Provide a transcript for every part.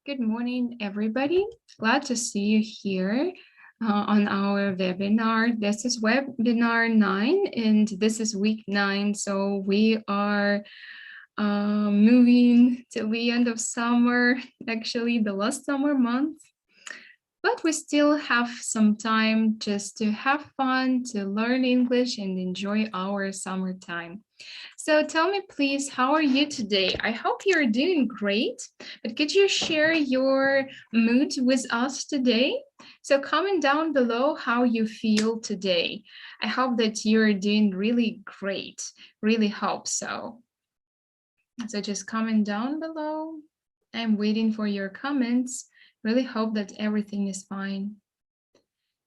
Good morning, everybody. Glad to see you here on our webinar. This is webinar 9, and this is week 9. So we are moving to the end of summer, actually the last summer month. But we still have some time just to have fun, to learn English and enjoy our summertime. So tell me, please, how are you today? I hope you're doing great, but could you share your mood with us today? So comment down below how you feel today. I hope that you're doing really great, really hope so. So just comment down below. I'm waiting for your comments. Really hope that everything is fine.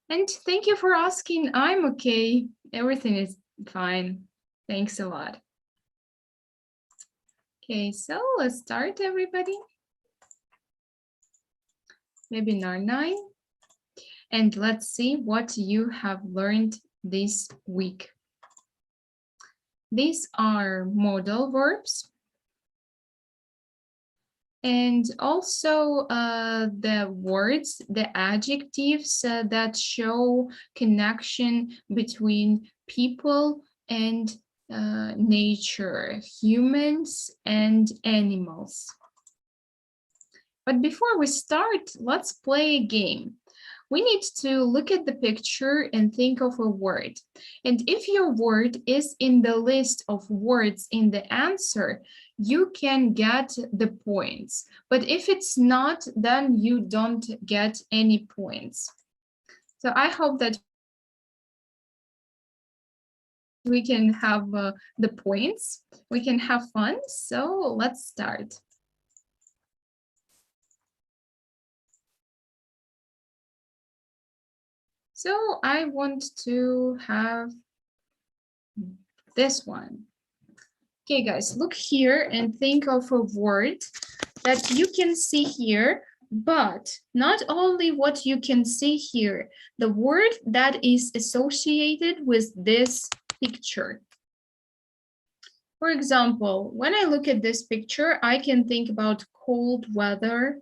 And thank you for asking. I'm okay. Everything is fine. Thanks a lot. Okay, so let's start, everybody. Webinar 9. And let's see what you have learned this week. These are modal verbs. And also the words, the adjectives that show connection between people and nature, humans and animals. But before we start, let's play a game. We need to look at the picture and think of a word. And if your word is in the list of words in the answer, you can get the points. But if it's not, then you don't get any points. So I hope that we can have the points. We can have fun. So let's start. So I want to have this one. Okay, guys, look here and think of a word that you can see here, but not only what you can see here, the word that is associated with this picture. For example, when I look at this picture, I can think about cold weather.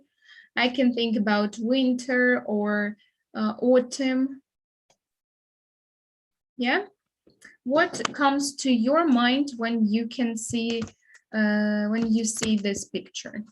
I can think about winter or autumn. Yeah. What comes to your mind when you can see when you see this picture?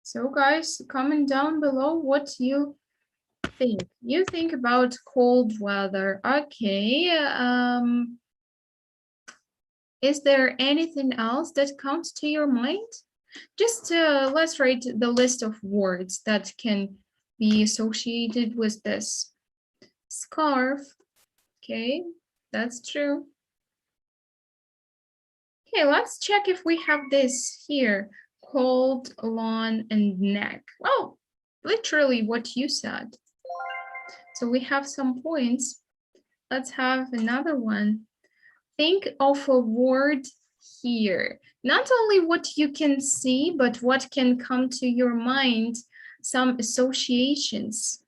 So guys, comment down below what you think. You think about cold weather. Okay. Is there anything else that comes to your mind? Just let's write the list of words that can be associated with this. Scarf. Okay, that's true. Okay, let's check if we have this here. Cold, lawn, and neck. Well, literally what you said. So we have some points. Let's have another one. Think of a word here. Not only what you can see, but what can come to your mind, some associations.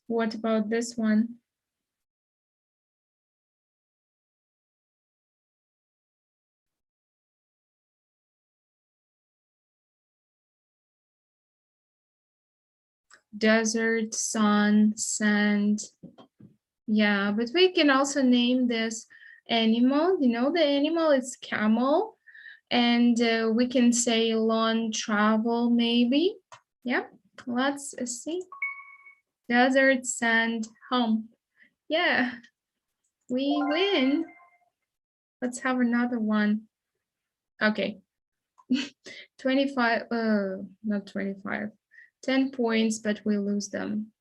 What about this one? Desert, sun, sand. Yeah, but we can also name this animal. You know, the animal is camel. And we can say long travel, maybe. Yeah, let's see. Desert, sand, hump. Yeah, we win. Let's have another one. Okay. 25, not 25. 10 points, but we lose them.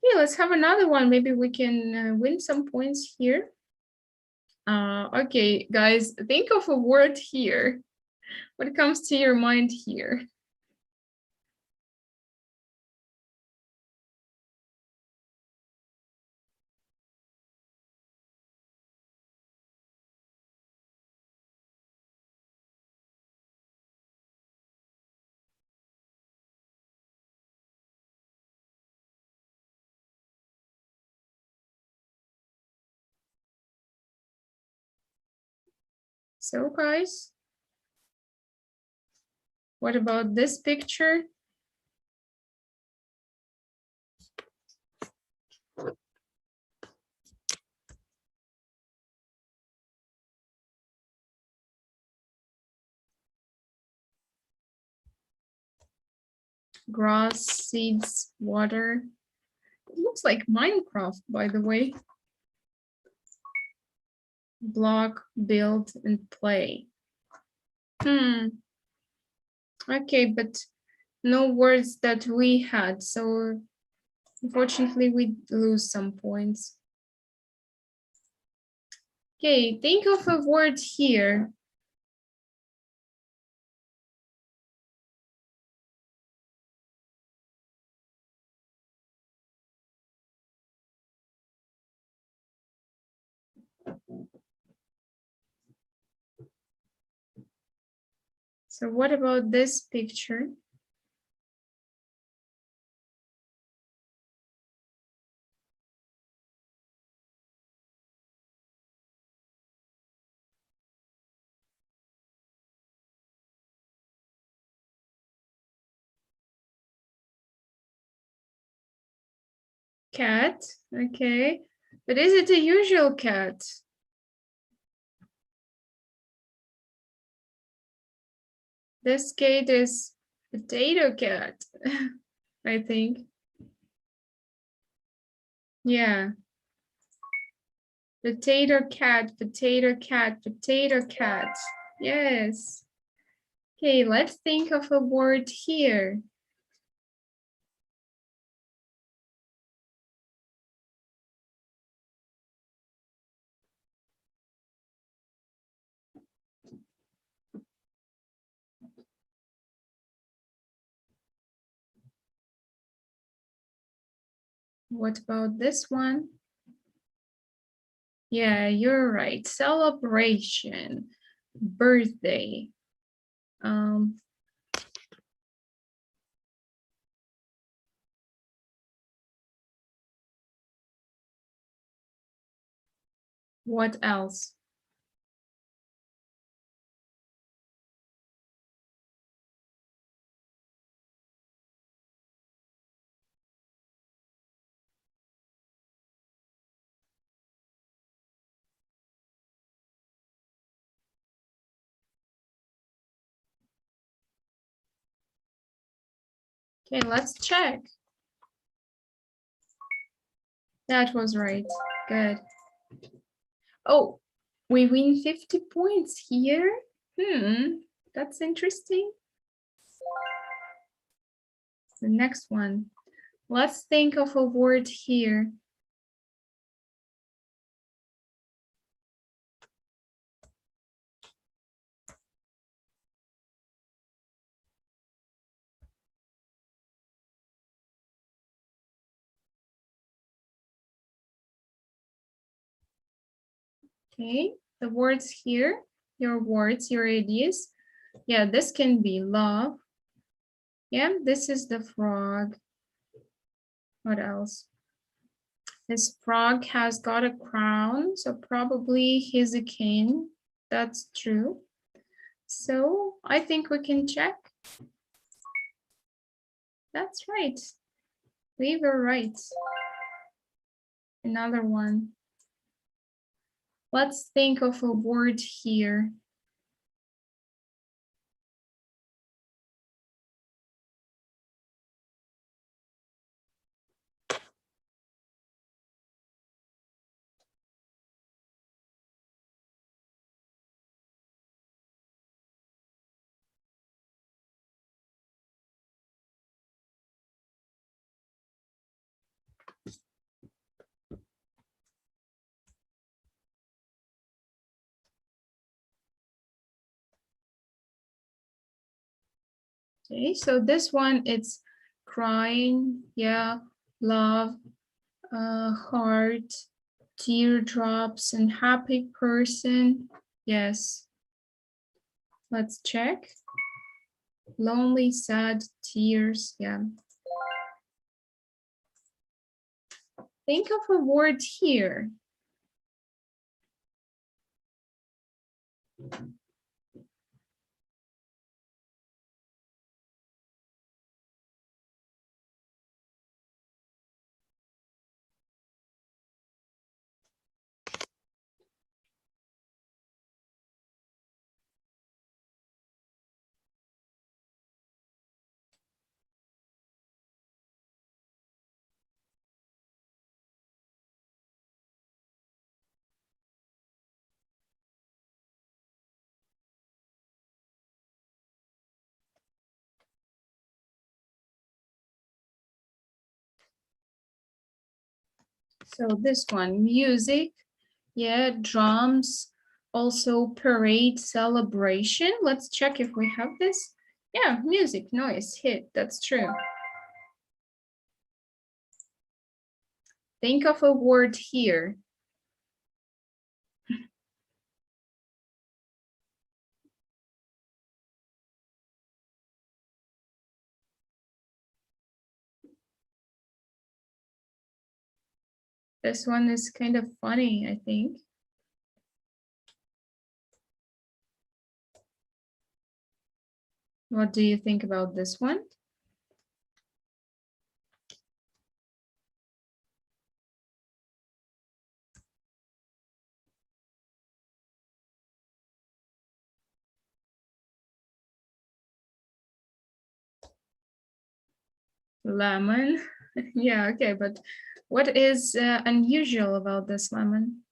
Okay, let's have another one. Maybe we can win some points here. Okay, guys, think of a word here. What comes to your mind here? So, guys, what about this picture? Grass, seeds, water. It looks like Minecraft, by the way. Block, build, and play. Okay, but no words that we had, so unfortunately we lose some points. Okay, think of a word here. So what about this picture? Cat, okay. But is it a usual cat? This cat is potato cat, I think. Yeah. Potato cat, potato cat, potato cat. Yes. Okay, let's think of a word here. What about this one? Yeah, you're right. Celebration, birthday. What else? Okay, let's check. That was right. Good. Oh, we win 50 points here. That's interesting. The next one. Let's think of a word here. Okay, the words here, your words, your ideas. Yeah, this can be love. Yeah, this is the frog. What else? This frog has got a crown, so probably he's a king. That's true. So I think we can check. That's right. We were right. Another one. Let's think of a word here. Okay, so this one, it's crying, yeah, love, heart, teardrops, and happy person. Yes. Let's check. Lonely, sad, tears, yeah. Think of a word here. So this one, music, yeah, drums, also parade, celebration. Let's check if we have this. Yeah, music, noise, hit, that's true. Think of a word here. This one is kind of funny, I think. What do you think about this one? Lemon. Yeah, okay, but what is unusual about this lemon?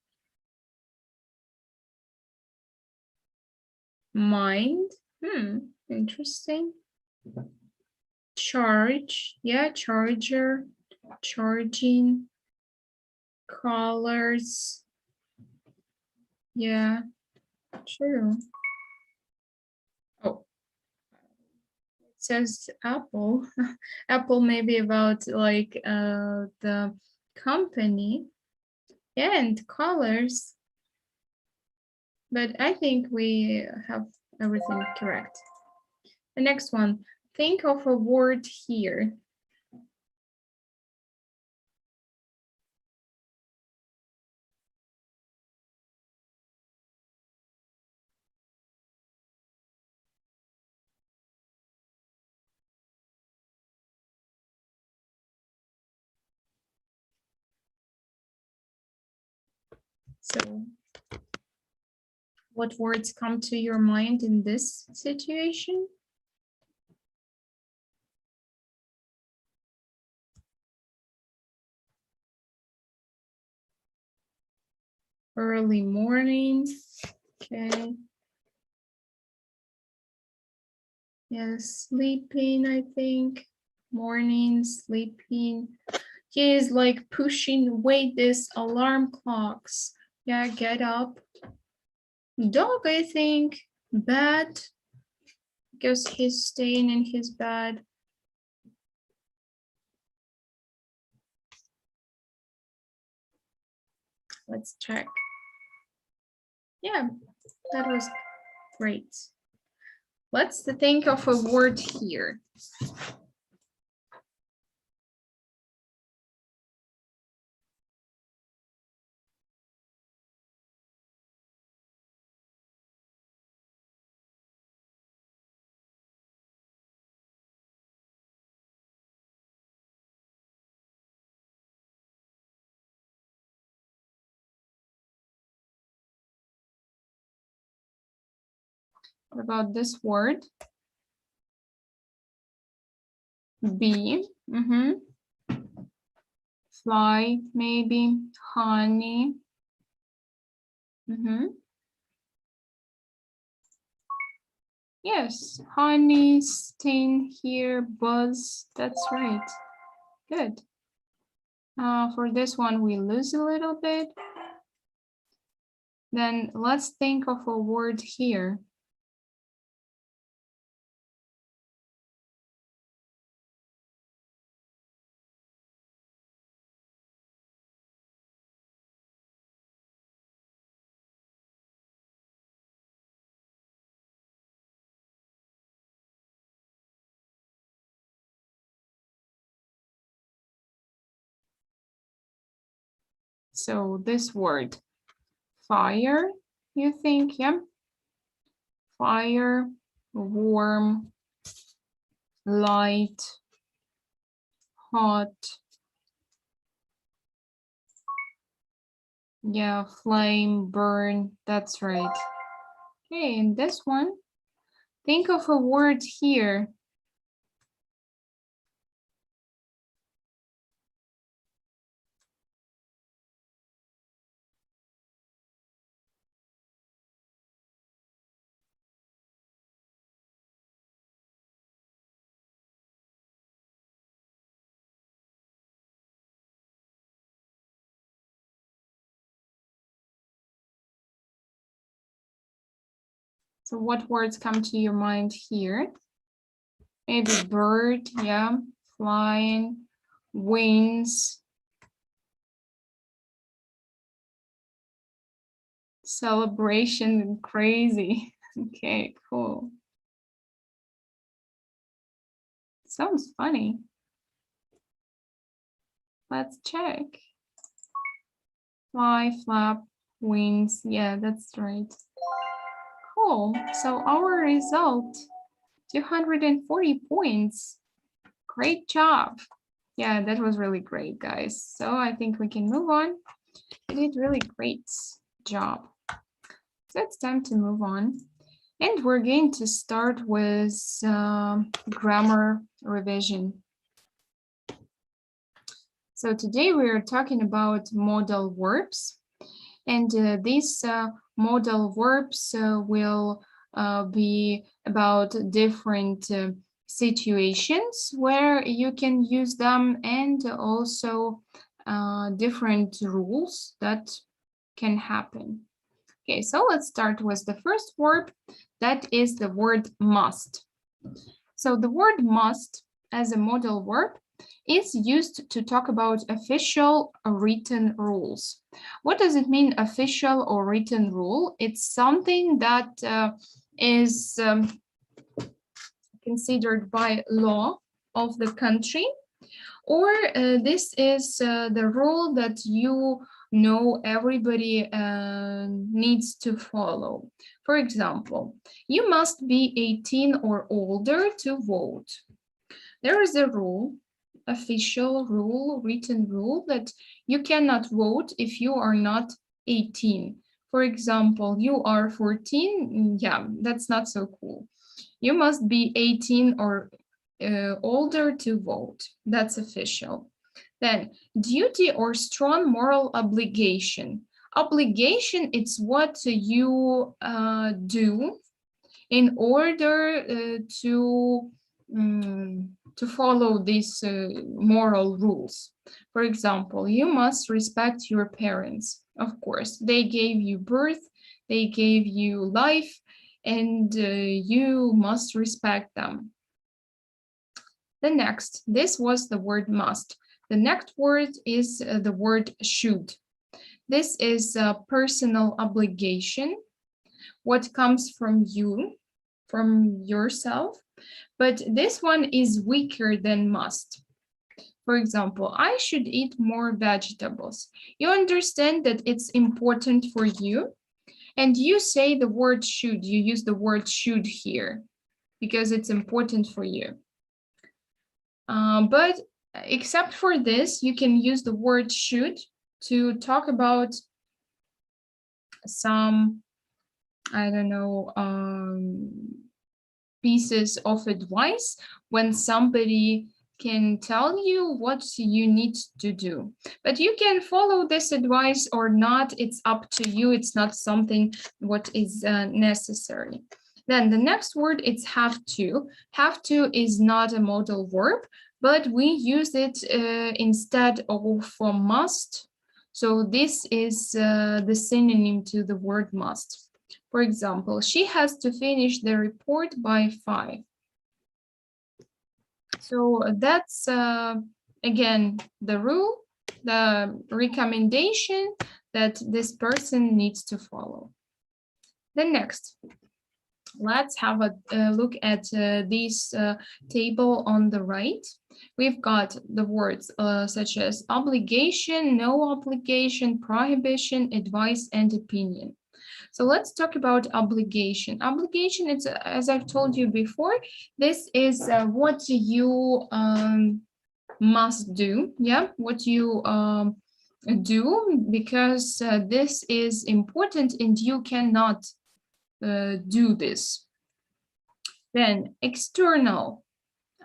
Mind. Interesting. Charge. Yeah, charger. Charging. Colors. Yeah, true. Oh, it says Apple. Apple maybe about like the company. Yeah, and colors. But I think we have everything correct. The next one, think of a word here. So what words come to your mind in this situation? Early morning. Okay. Yes, sleeping, I think. Morning, sleeping. He is like pushing away these alarm clocks. Yeah, get up. Dog, I think. Bed, because he's staying in his bed. Let's check. Yeah, that was great. Let's think of a word here. What about this word? Bee. Fly, maybe. Honey. Yes, honey, sting here, buzz. That's right. Good. For this one, we lose a little bit. Then let's think of a word here. So this word, fire, you think, yeah? Fire, warm, light, hot. Yeah, flame, burn, that's right. Okay, and this one, think of a word here. So what words come to your mind here? Maybe bird, yeah, flying, wings, celebration, and crazy. Okay, cool. Sounds funny. Let's check. Fly, flap, wings. Yeah, that's right. Cool. So our result, 240 points. Great job. Yeah, that was really great, guys. So I think we can move on. You did really great job. So it's time to move on. And we're going to start with grammar revision. So today we are talking about modal verbs. And these modal verbs will be about different situations where you can use them, and also different rules that can happen. Okay, so let's start with the first verb. That is the word must. So the word must as a modal verb is used to talk about official or written rules. What does it mean, official or written rule? It's something that is considered by law of the country, or this is the rule that you know everybody needs to follow. For example, you must be 18 or older to vote. There is a rule, official rule, written rule, that you cannot vote if you are not 18. For example, you are 14, yeah, that's not so cool. You must be 18 or older to vote. That's official. Then duty or strong moral obligation. Obligation, it's what you do in order to follow these moral rules. For example, you must respect your parents. Of course, they gave you birth, they gave you life, and you must respect them. The next, this was the word must. The next word is the word should. This is a personal obligation, what comes from you, from yourself, but this one is weaker than must. For example, I should eat more vegetables. You understand that it's important for you, and you say the word should. You use the word should here because it's important for you. But except for this, you can use the word should to talk about some, I don't know, pieces of advice when somebody can tell you what you need to do. But you can follow this advice or not. It's up to you. It's not something what is necessary. Then the next word is have to. Have to is not a modal verb, but we use it instead of must. So this is the synonym to the word must. For example, she has to finish the report by 5. So that's, again, the rule, the recommendation that this person needs to follow. Then next, let's have a look at this table on the right. we've got the words such as obligation, no obligation, prohibition, advice, and opinion. So let's talk about obligation. Obligation, it's as I've told you before, this is what you must do, yeah, what you do, because this is important and you cannot do this. Then external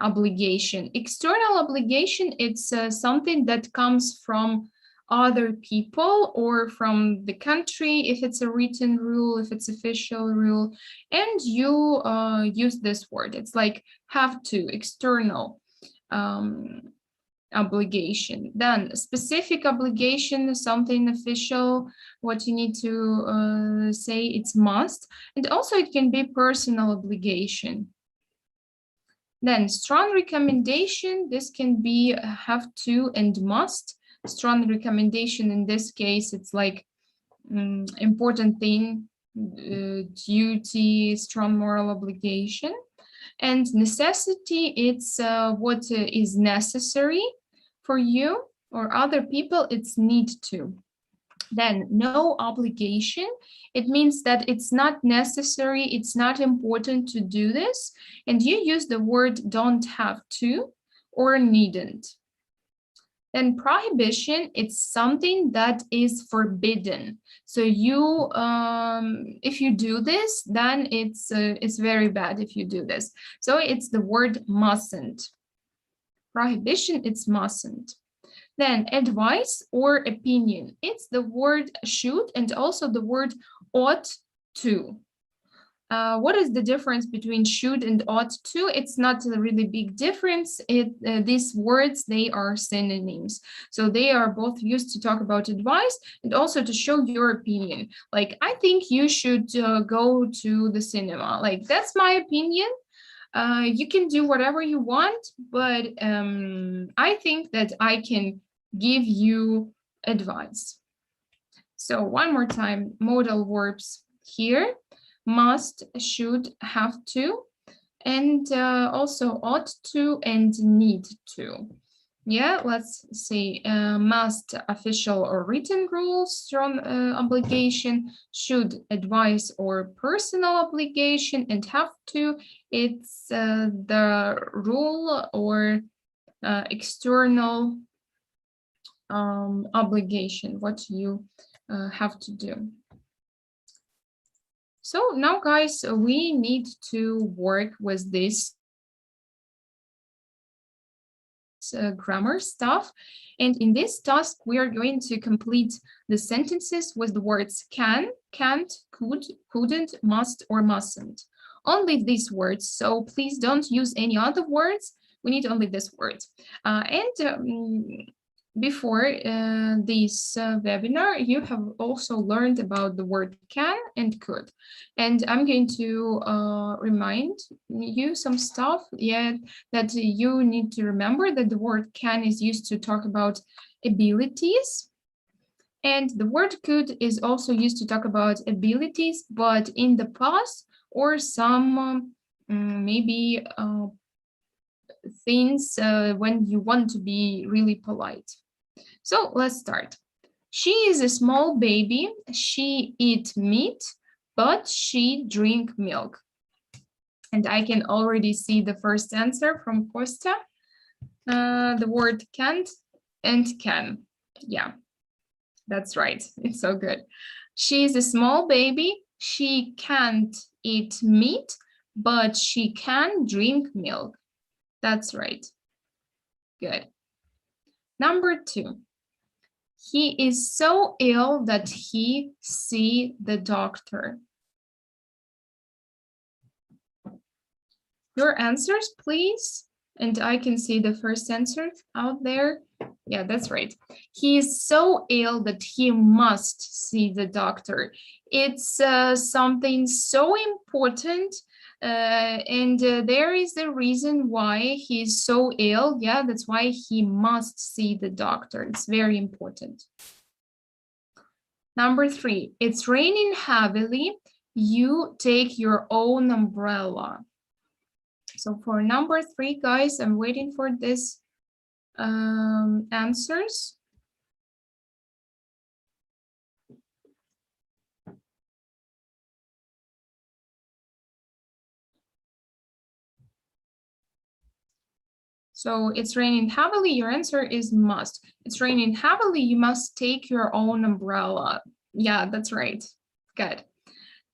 obligation. External obligation, it's something that comes from other people or from the country, if it's a written rule, if it's official rule, and you use this word. It's like have to, external obligation. Then specific obligation, something official, what you need to say, it's must. And also it can be personal obligation. Then strong recommendation, this can be have to and must. Strong recommendation, in this case, it's like important thing, duty, strong moral obligation. And necessity, it's what is necessary for you or other people, it's need to. Then no obligation, it means that it's not necessary, it's not important to do this, and you use the word don't have to or needn't. Then prohibition, it's something that is forbidden. So you, if you do this, then it's very bad if you do this. So it's the word mustn't. Prohibition, it's mustn't. Then advice or opinion, it's the word should and also the word ought to. What is the difference between should and ought to? It's not a really big difference. These words, they are synonyms. So they are both used to talk about advice and also to show your opinion. Like, I think you should go to the cinema. Like, that's my opinion. You can do whatever you want, but I think that I can give you advice. So one more time, modal verbs here. Must, should, have to, and also ought to and need to. Yeah, let's see. Must, official or written rules, strong obligation. Should, advice or personal obligation. And have to, it's the rule or external obligation, what you have to do. So now, guys, we need to work with this grammar stuff. And in this task, we are going to complete the sentences with the words can, can't, could, couldn't, must, or mustn't. Only these words. So please don't use any other words. We need only these words. Before this webinar, you have also learned about the word can and could. And I'm going to remind you some stuff that you need to remember, that the word can is used to talk about abilities. And the word could is also used to talk about abilities, but in the past or some maybe things when you want to be really polite. So let's start. She is a small baby. She eat meat, but she drink milk. And I can already see the first answer from Costa. The word can't and can. Yeah, that's right. It's so good. She is a small baby. She can't eat meat, but she can drink milk. That's right. Good. Number 2. He is so ill that he see the doctor. Your answers, please. And I can see the first answer out there. Yeah, that's right. He is so ill that he must see the doctor. It's something so important. And there is a reason why he's so ill. Yeah, that's why he must see the doctor. It's very important. Number 3, it's raining heavily. You take your own umbrella. So for number 3, guys, I'm waiting for this answers. So it's raining heavily, your answer is must. It's raining heavily, you must take your own umbrella. Yeah, that's right. Good.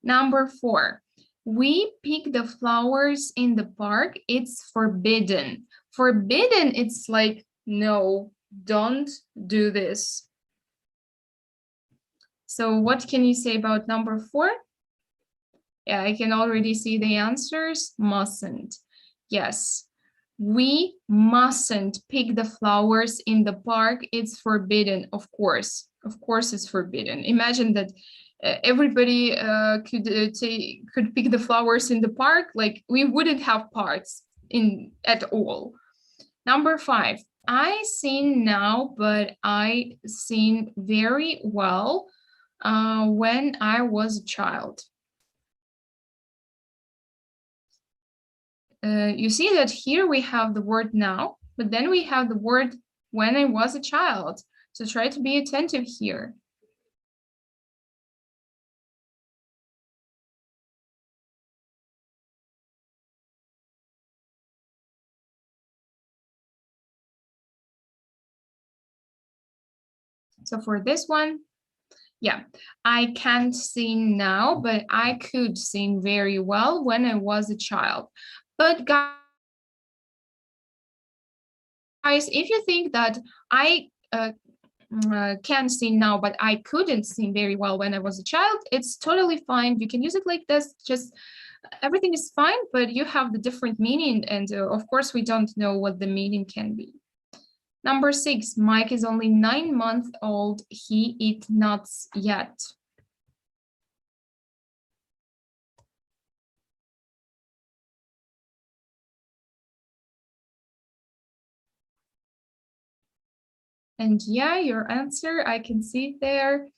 Number 4, we pick the flowers in the park, it's forbidden. Forbidden, it's like, no, don't do this. So what can you say about number 4? Yeah, I can already see the answers. Mustn't. Yes, we mustn't pick the flowers in the park. It's forbidden, of course. Of course, it's forbidden. Imagine that everybody could pick the flowers in the park. Like we wouldn't have parks at all. Number 5, I sing now, but I sing very well when I was a child. You see that here we have the word now, but then we have the word when I was a child. So try to be attentive here. So for this one, yeah, I can't sing now, but I could sing very well when I was a child. But guys, if you think that I can sing now, but I couldn't sing very well when I was a child, it's totally fine. You can use it like this, just everything is fine, but you have the different meaning. And of course, we don't know what the meaning can be. Number 6, Mike is only 9 months old. He eat nuts yet. And yeah, your answer, I can see it there.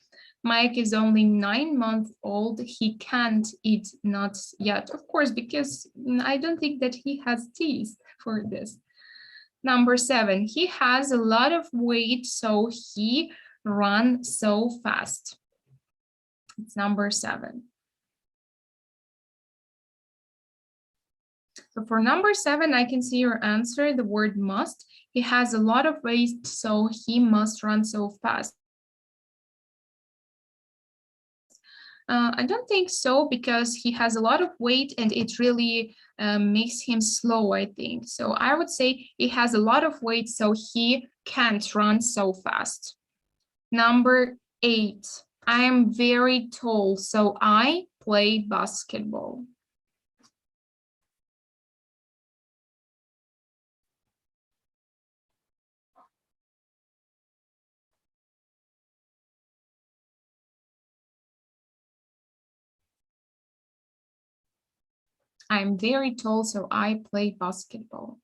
Mike is only 9 months old. He can't eat nuts yet. Of course, because I don't think that he has teeth for this. Number 7, he has a lot of weight, so he runs so fast. It's number 7. So for number 7, I can see your answer, the word must. He has a lot of weight, so he must run so fast. I don't think so, because he has a lot of weight and it really makes him slow, I think. So I would say he has a lot of weight, so he can't run so fast. Number 8, I am very tall, so I play basketball. I'm very tall, so I play basketball.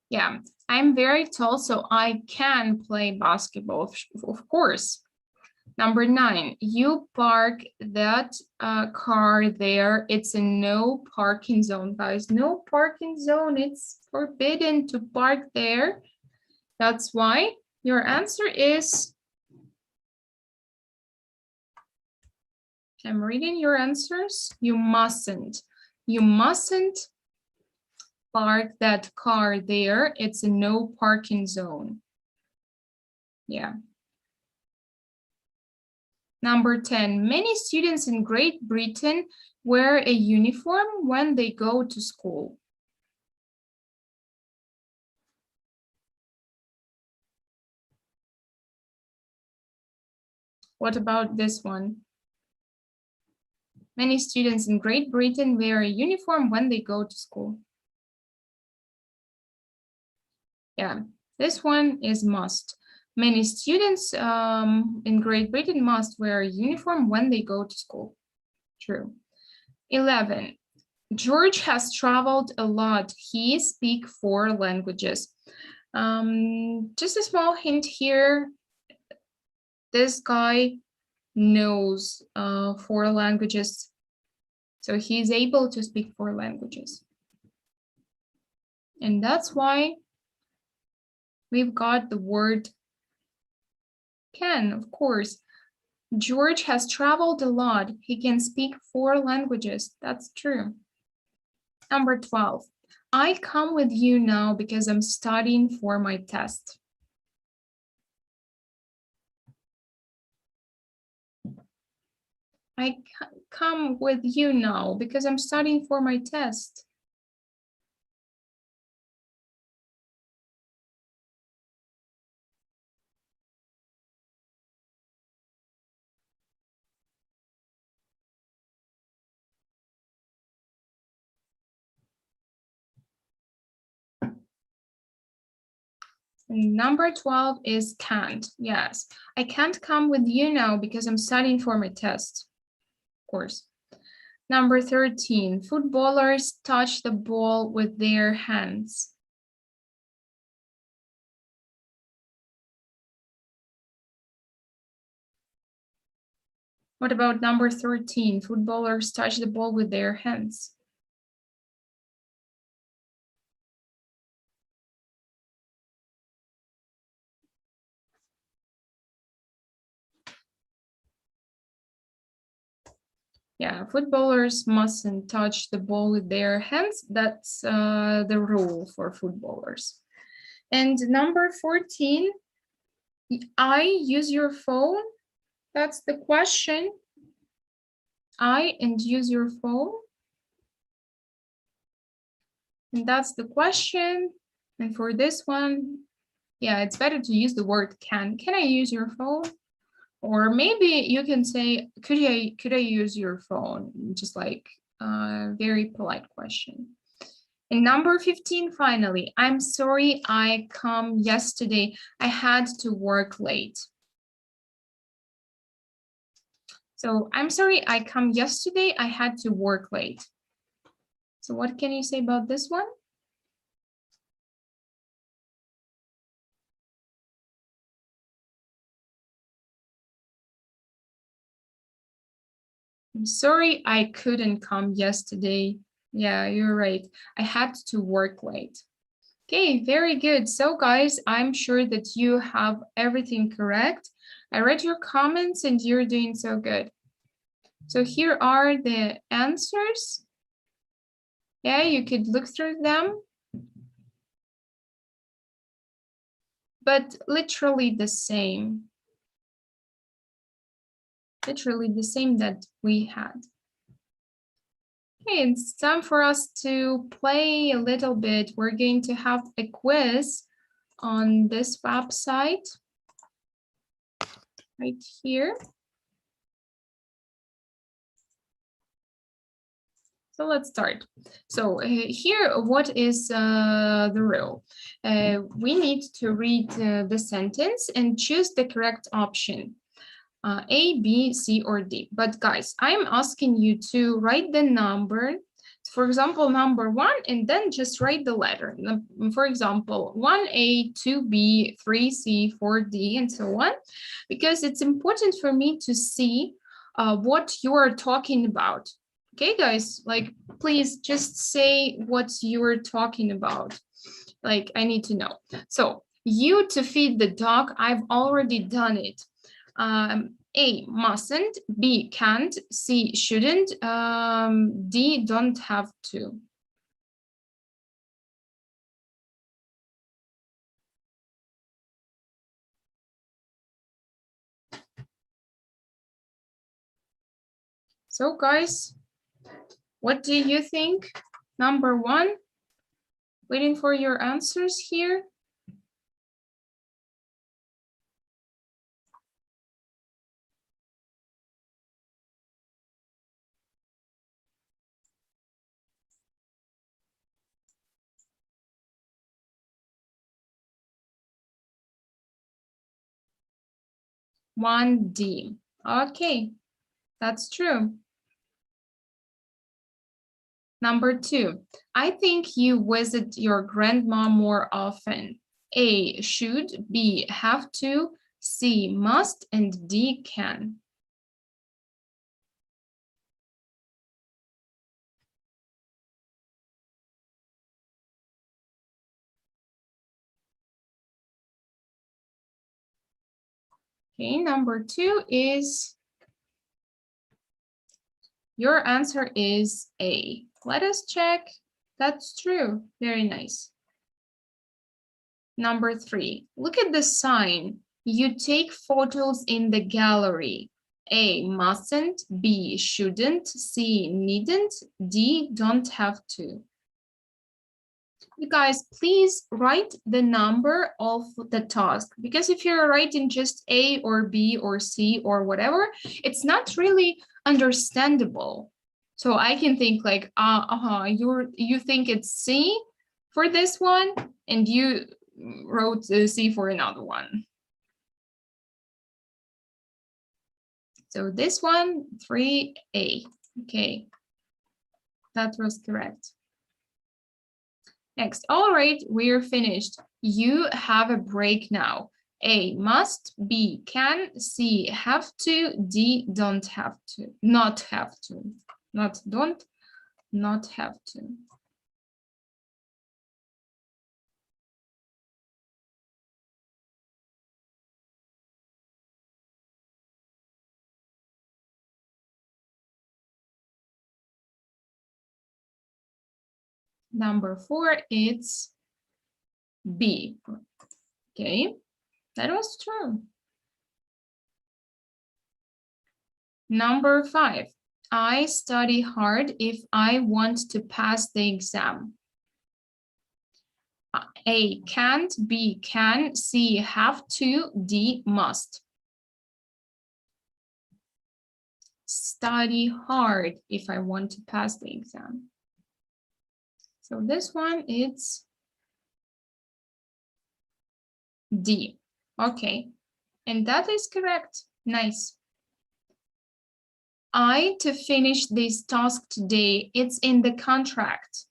Yeah, I'm very tall, so I can play basketball, of course. Number 9, you park that car there. It's a no parking zone, guys. No parking zone. It's forbidden to park there. That's why your answer is, I'm reading your answers. You mustn't. You mustn't park that car there. It's a no parking zone. Yeah. Number 10, many students in Great Britain wear a uniform when they go to school. What about this one? Many students in Great Britain wear a uniform when they go to school. Yeah, this one is must. Many students in Great Britain must wear a uniform when they go to school. True. 11, George has traveled a lot. He speaks 4 languages. Just a small hint here. This guy knows 4 languages, so he's able to speak 4 languages. And that's why we've got the word can, of course. George has traveled a lot. He can speak 4 languages. That's true. Number 12. I come with you now because I'm studying for my test. I come with you now because I'm studying for my test. Number 12 is can't. Yes, I can't come with you now because I'm studying for my test. Of course. Number 13, footballers touch the ball with their hands. What about number 13, footballers touch the ball with their hands? Yeah, footballers mustn't touch the ball with their hands. That's the rule for footballers. And number 14, I use your phone. That's the question. I and use your phone. And that's the question. And for this one, yeah, it's better to use the word can. Can I use your phone? Or maybe you can say, could I use your phone? Just like a very polite question. And number 15, finally, I'm sorry I come yesterday. I had to work late. So I'm sorry I come yesterday. I had to work late. So what can you say about this one? I'm sorry I couldn't come yesterday. Yeah, you're right. I had to work late. Okay, very good. So guys, I'm sure that you have everything correct. I read your comments and you're doing so good. So here are the answers. Yeah, you could look through them. But literally the same. Literally the same that we had. Okay, it's time for us to play a little bit. We're going to have a quiz on this website right here. So let's start. So here, what is the rule? We need to read the sentence and choose the correct option. A, B, C, or D. But guys, I'm asking you to write the number, for example, number 1, and then just write the letter. For example, 1A, 2B, 3C, 4D, and so on, because it's important for me to see what you are talking about. Okay, guys, like, please just say what you are talking about. Like, I need to know. So, U, to feed the dog, I've already done it. A, mustn't, B, can't, C, shouldn't, D, don't have to. So guys, what do you think? Number 1, waiting for your answers here. One D. Okay, that's true. Number 2, I think you visit your grandma more often. A, should, B, have to, C, must, and D, can. Okay, number 2 is, your answer is A. Let us check. That's true. Very nice. Number 3, look at the sign. You take photos in the gallery. A, mustn't, B, shouldn't, C, needn't, D, don't have to. You guys, please write the number of the task, because if you're writing just A or B or C or whatever, it's not really understandable. So I can think like, you think it's C for this one, and you wrote C for another one. So this one, 3A. Okay, that was correct. Next, all right, we're finished. You have a break now. A, must, B, can, C, have to, D, don't have to, not have to, not don't, not have to. Number 4, it's B. Okay, that was true. Number 5, I study hard if I want to pass the exam. A, can't, B, can, C, have to, D, must. Study hard if I want to pass the exam. So this one, it's D. Okay, and that is correct. Nice. I, to finish this task today, it's in the contract.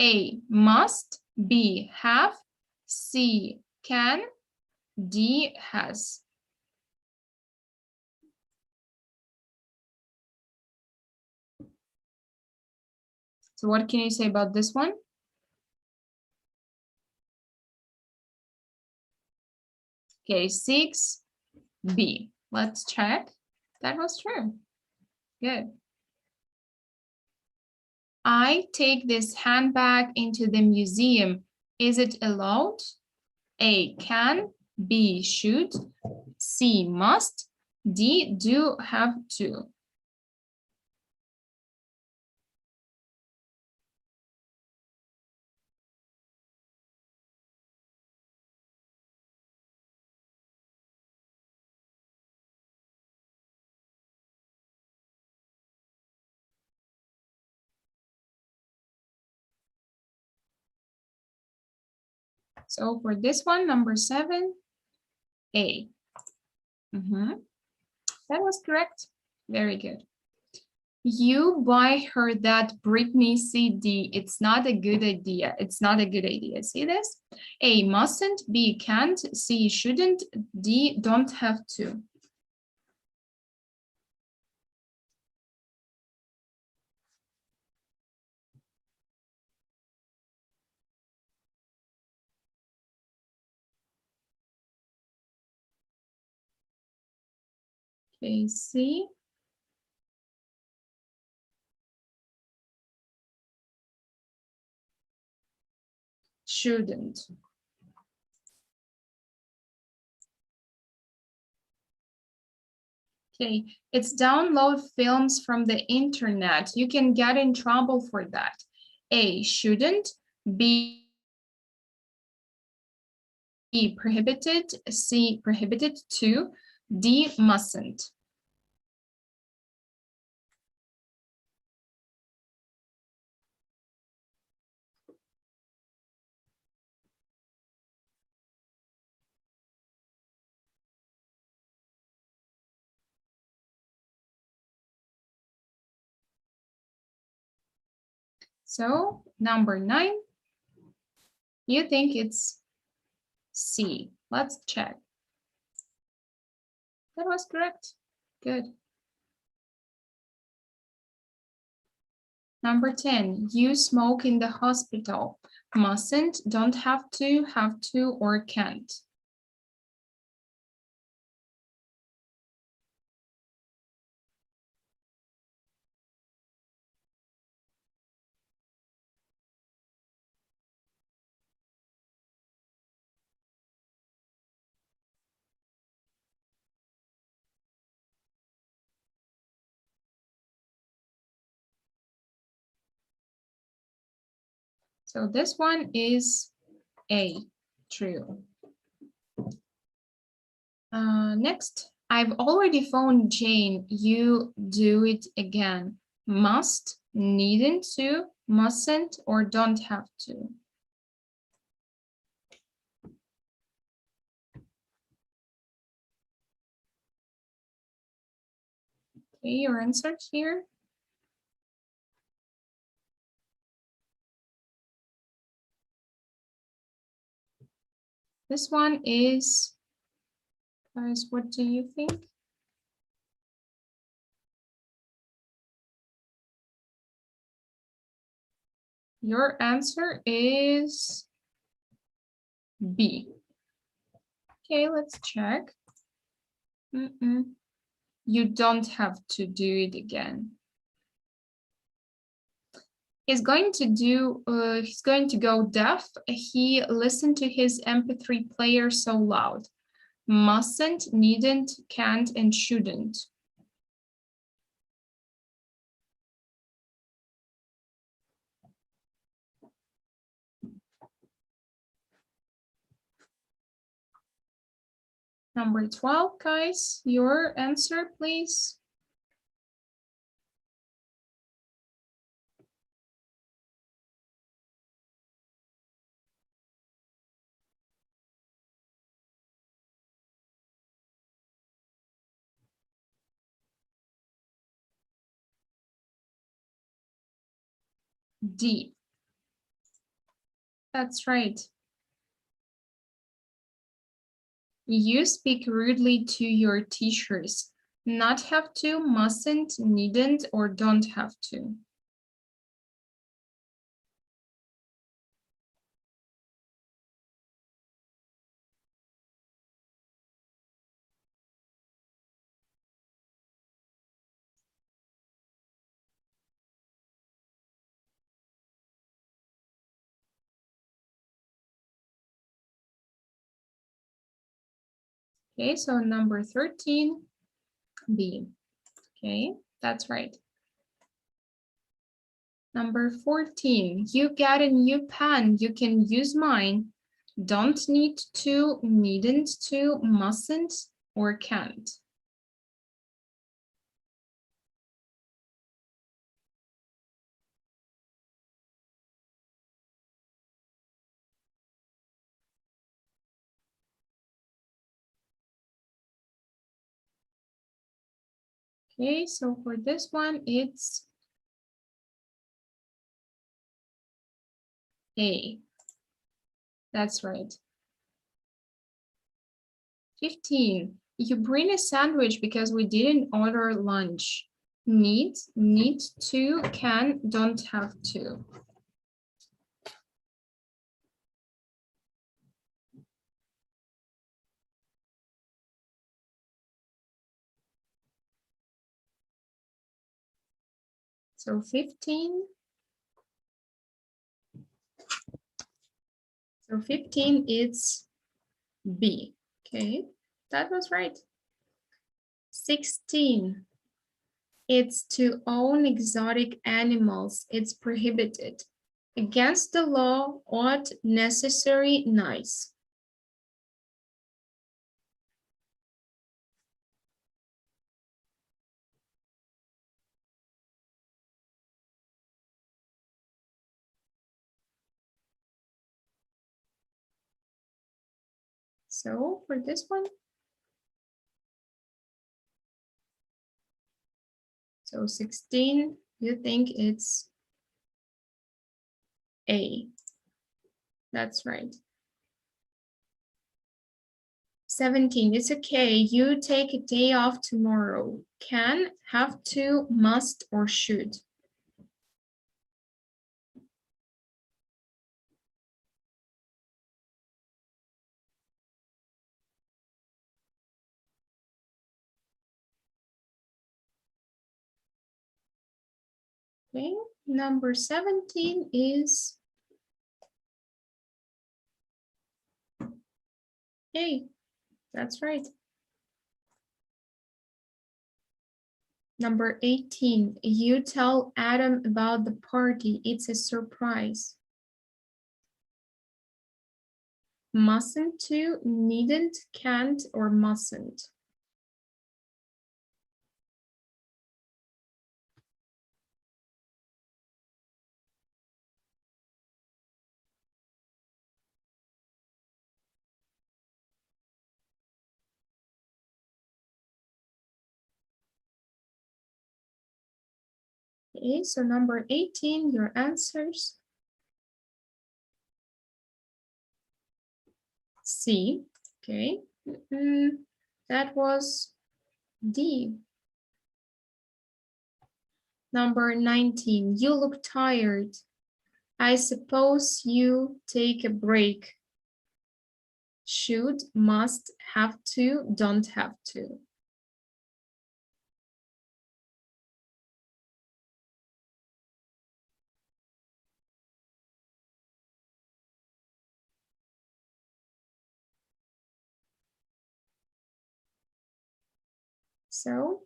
A, must, B, have, C, can, D, has. So what can you say about this one? Okay, 6B. Let's check. That was true. Good. I take this handbag into the museum. Is it allowed? A, can, B, should, C, must, D, do have to. So for this one, number 7, A. That was correct. Very good. You buy her that Britney CD. It's not a good idea. It's not a good idea. See this? A, mustn't, B, can't, C, shouldn't, D, don't have to. Okay, C. Shouldn't. Okay, it's download films from the internet. You can get in trouble for that. A, shouldn't, B, prohibited, C, prohibited to, D, mustn't. So number 9, you think it's C. Let's check. That was correct. Good. Number 10, you smoke in the hospital. Mustn't, don't have to, or can't. So this one is A, true. Next, I've already phoned Jane. You do it again. Must, needn't to, mustn't, or don't have to. Okay, your answer here. This one is, guys, what do you think? Your answer is B. Okay, let's check. You don't have to do it again. He's going to go deaf. He listened to his MP3 player so loud. Mustn't, needn't, can't, and shouldn't. Number 12, guys, your answer, please. D. That's right. You speak rudely to your teachers. Not have to, mustn't, needn't, or don't have to. Okay, so number 13, B. Okay, that's right. Number 14, you get a new pen, you can use mine. Don't need to, needn't to, mustn't, or can't. Okay, so for this one, it's A. That's right. 15, you bring a sandwich because we didn't order lunch. Need to, can, don't have to. So 15. So 15, it's B. Okay, that was right. 16. It's to own exotic animals. It's prohibited. Against the law, ought, necessary, nice. So for this one, so 16, you think it's A. That's right. 17, it's okay. You take a day off tomorrow. Can, have to, must, or should. Okay, number 17 is A. That's right. Number 18, you tell Adam about the party. It's a surprise. Mustn't to, needn't, can't, or mustn't. Okay, so number 18, your answers. C, okay. That was D. Number 19, you look tired. I suppose you take a break. Should, must, have to, don't have to. So,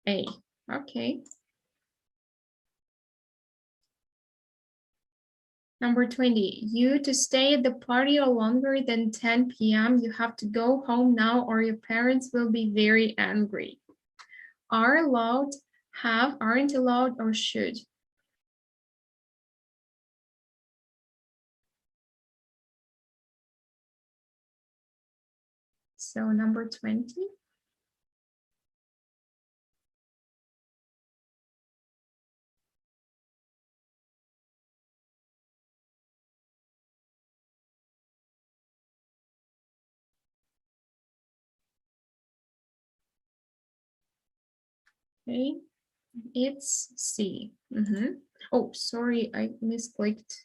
A, okay. Number 20, you to stay at the party longer than 10 p.m., you have to go home now or your parents will be very angry. Are allowed, have, aren't allowed, or should? So number 20. Okay, it's C. Oh, sorry, I misclicked.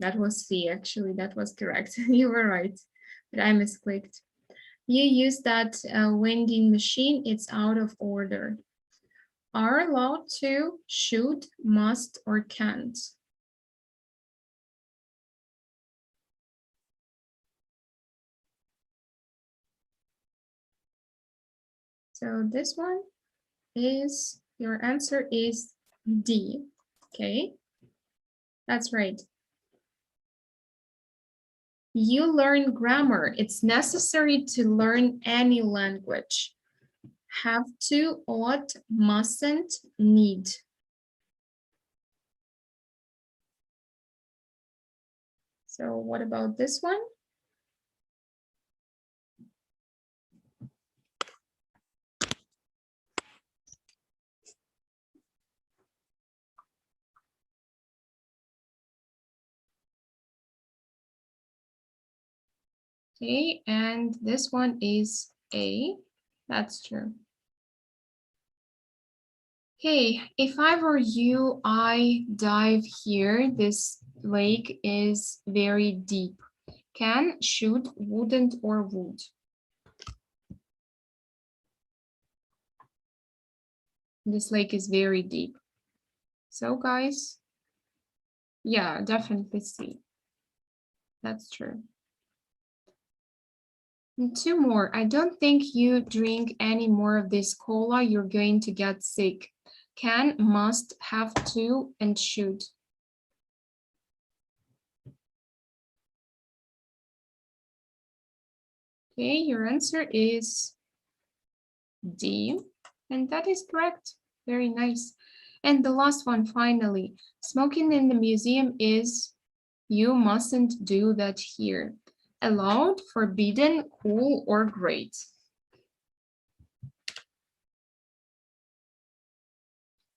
That was C, actually, that was correct. You were right, but I misclicked. You use that vending machine, it's out of order. Are allowed to, should, must, or can't. So this one is, your answer is D, okay? That's right. You learn grammar. It's necessary to learn any language. Have to, ought, mustn't, need. So what about this one? Okay, and this one is A. That's true. Okay, if I were you, I dive here. This lake is very deep. Can, should, wouldn't, or would? This lake is very deep. So guys, yeah, definitely C. That's true. And two more. I don't think you drink any more of this cola. You're going to get sick. Can, must, have to, and should. Okay, your answer is D, and that is correct. Very nice. And the last one, finally, smoking in the museum is, you mustn't do that here. Allowed, forbidden, cool, or great.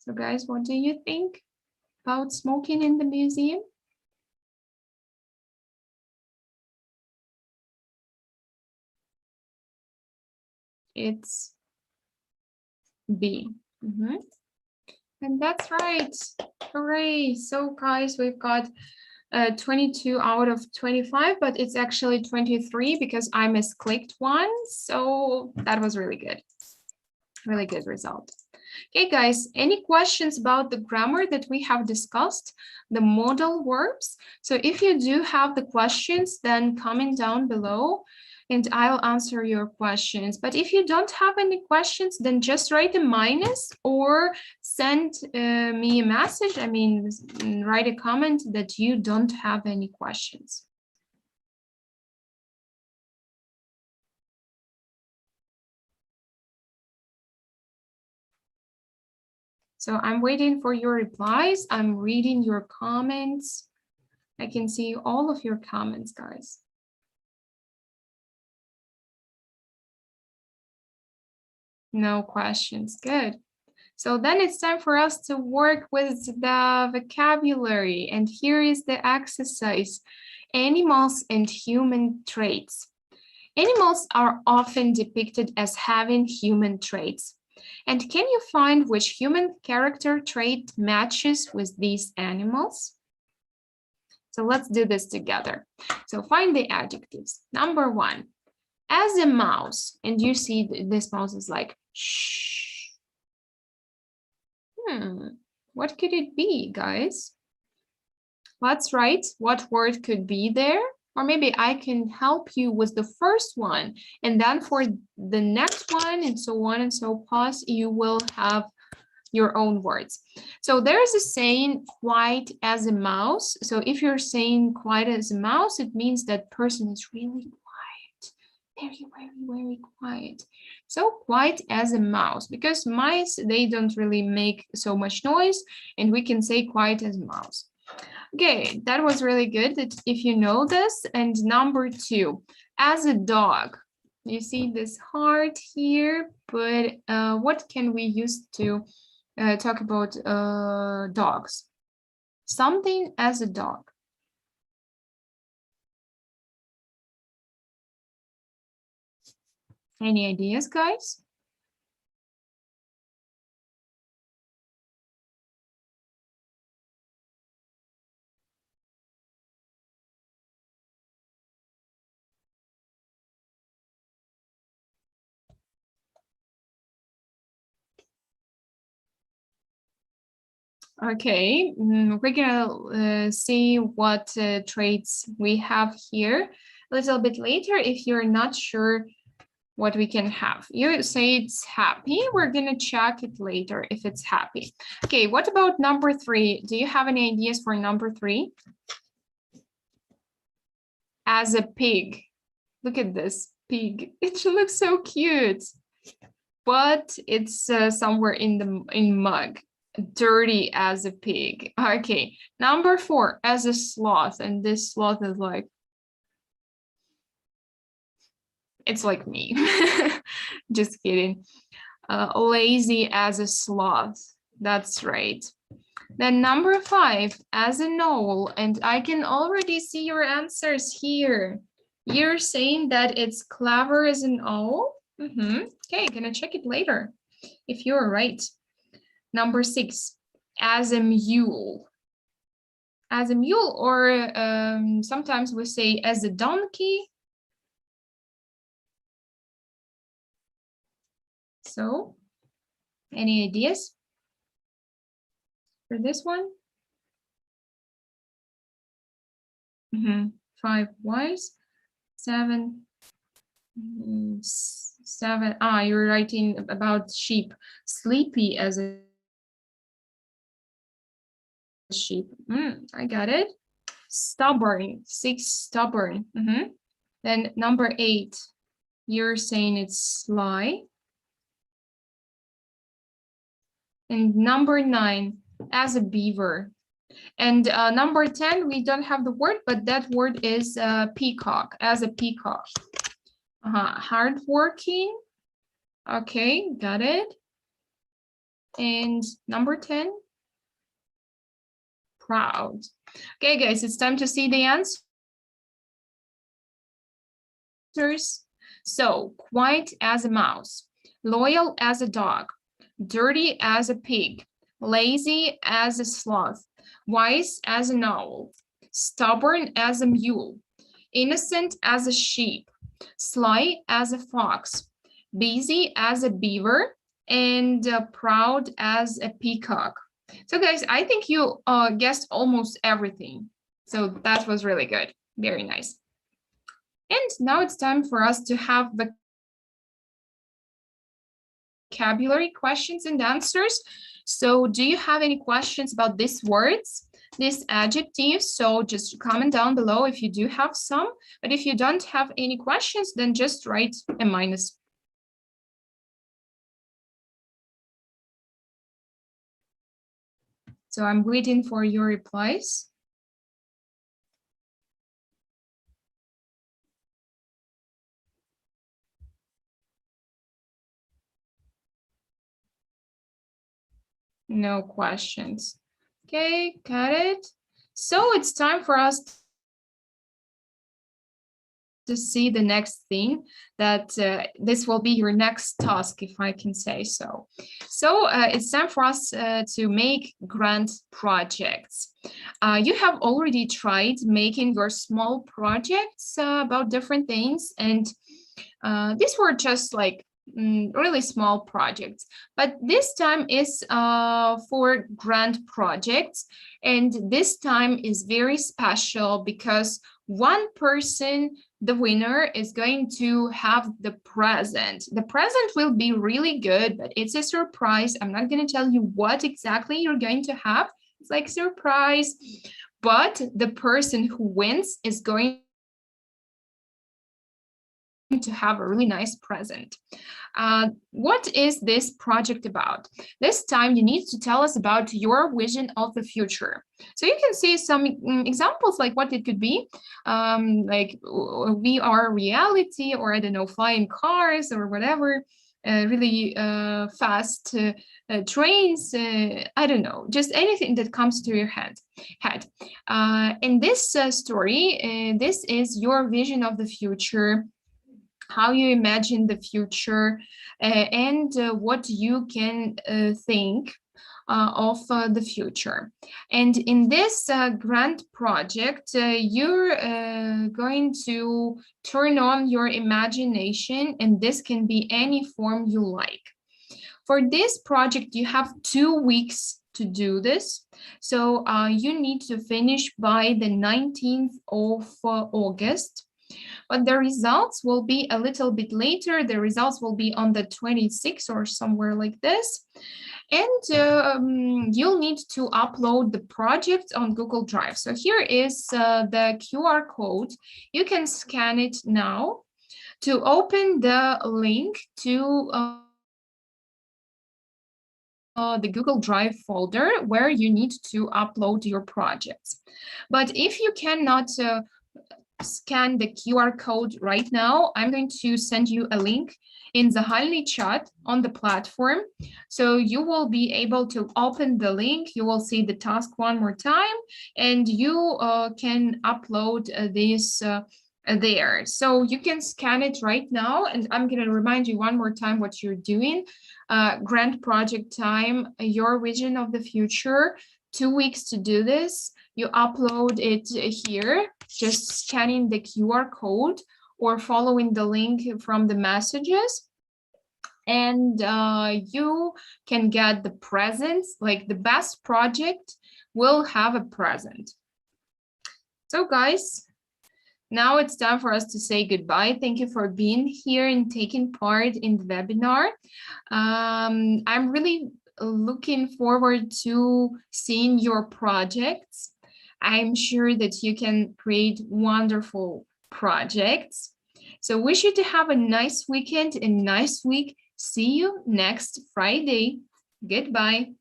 So guys, what do you think about smoking in the museum? It's B. And that's right. Hooray. So guys, we've got 22 out of 25, but it's actually 23 because I misclicked one. So that was really good. Really good result. Okay, guys, any questions about the grammar that we have discussed, the modal verbs? So if you do have the questions, then comment down below and I'll answer your questions. But if you don't have any questions, then just write a minus or send me a message. I mean, write a comment that you don't have any questions. So I'm waiting for your replies. I'm reading your comments. I can see all of your comments, guys. No questions, good. So then it's time for us to work with the vocabulary. And here is the exercise, animals and human traits. Animals are often depicted as having human traits. And can you find which human character trait matches with these animals? So let's do this together. So find the adjectives. Number one, as a mouse, and you see this mouse is like, shh. What could it be, guys? Let's write what word could be there. Or maybe I can help you with the first one. And then for the next one and so on and so forth, you will have your own words. So there's a saying, quiet as a mouse. So if you're saying quiet as a mouse, it means that person is really quiet. Very, very, very quiet. So quiet as a mouse, because mice, they don't really make so much noise, and we can say quiet as a mouse. Okay, that was really good if you know this. And number two, as a dog. You see this heart here, but what can we use to talk about dogs? Something as a dog. Any ideas, guys? Okay, we're gonna see what traits we have here a little bit later if you're not sure what we can have. You say it's happy, we're gonna check it later if it's happy. Okay, what about number three? Do you have any ideas for number three? As a pig. Look at this pig. It looks so cute, but it's somewhere in mug. Dirty as a pig. Okay, number four, as a sloth, and this sloth is like, it's like me. Just kidding. Lazy as a sloth. That's right. Then number five, as an owl, and I can already see your answers here. You're saying that it's clever as an owl? Okay, gonna check it later if you're right. Number six, as a mule. As a mule, or sometimes we say as a donkey. So, any ideas for this one? 5 wise, 7, 7. You're writing about sheep. Sleepy as a sheep. I got it. Stubborn. 6, stubborn. Then number 8, you're saying it's sly. And number 9, as a beaver. And number 10, we don't have the word, but that word is peacock, as a peacock. Hardworking. Okay, got it. And number 10, proud. Okay, guys, it's time to see the answers. So, quiet as a mouse. loyal as a dog, dirty as a pig, lazy as a sloth, wise as an owl, stubborn as a mule, innocent as a sheep, sly as a fox, busy as a beaver, and proud as a peacock. So guys, I think you guessed almost everything. So that was really good. Very nice. And now it's time for us to have the vocabulary questions and answers. So do you have any questions about these words, these adjectives? So just comment down below if you do have some, but if you don't have any questions, then just write a minus. So I'm waiting for your replies. No questions. Okay, got it. So it's time for us to see the next thing that this will be your next task, if I can say so. So it's time for us to make grand projects. You have already tried making your small projects about different things, and these were just like really small projects, but this time is for grand projects, and this time is very special because one person, the winner, is going to have the present. The present will be really good, but it's a surprise. I'm not going to tell you what exactly you're going to have. It's like surprise, but the person who wins is going to have a really nice present. What is this project about? This time you need to tell us about your vision of the future. So you can see some examples like what it could be, like VR reality, or I don't know, flying cars or whatever, really fast trains, I don't know, just anything that comes to your head. In this story, this is your vision of the future, how you imagine the future, and what you can think of the future. And in this grand project, you're going to turn on your imagination, and this can be any form you like. For this project, you have 2 weeks to do this. So you need to finish by the 19th of August. But the results will be a little bit later. The results will be on the 26th or somewhere like this. And you'll need to upload the project on Google Drive. So here is the QR code. You can scan it now to open the link to the Google Drive folder where you need to upload your projects. But if you cannot scan the QR code right now, I'm going to send you a link in the Highly chat on the platform. So you will be able to open the link. You will see the task one more time, and you can upload this there. So you can scan it right now, and I'm going to remind you one more time what you're doing. Grand project time, your vision of the future, 2 weeks to do this. You upload it here, just scanning the QR code or following the link from the messages. And you can get the presents, like the best project will have a present. So guys, now it's time for us to say goodbye. Thank you for being here and taking part in the webinar. I'm really looking forward to seeing your projects. I'm sure that you can create wonderful projects. So wish you to have a nice weekend and nice week. See you next Friday. Goodbye.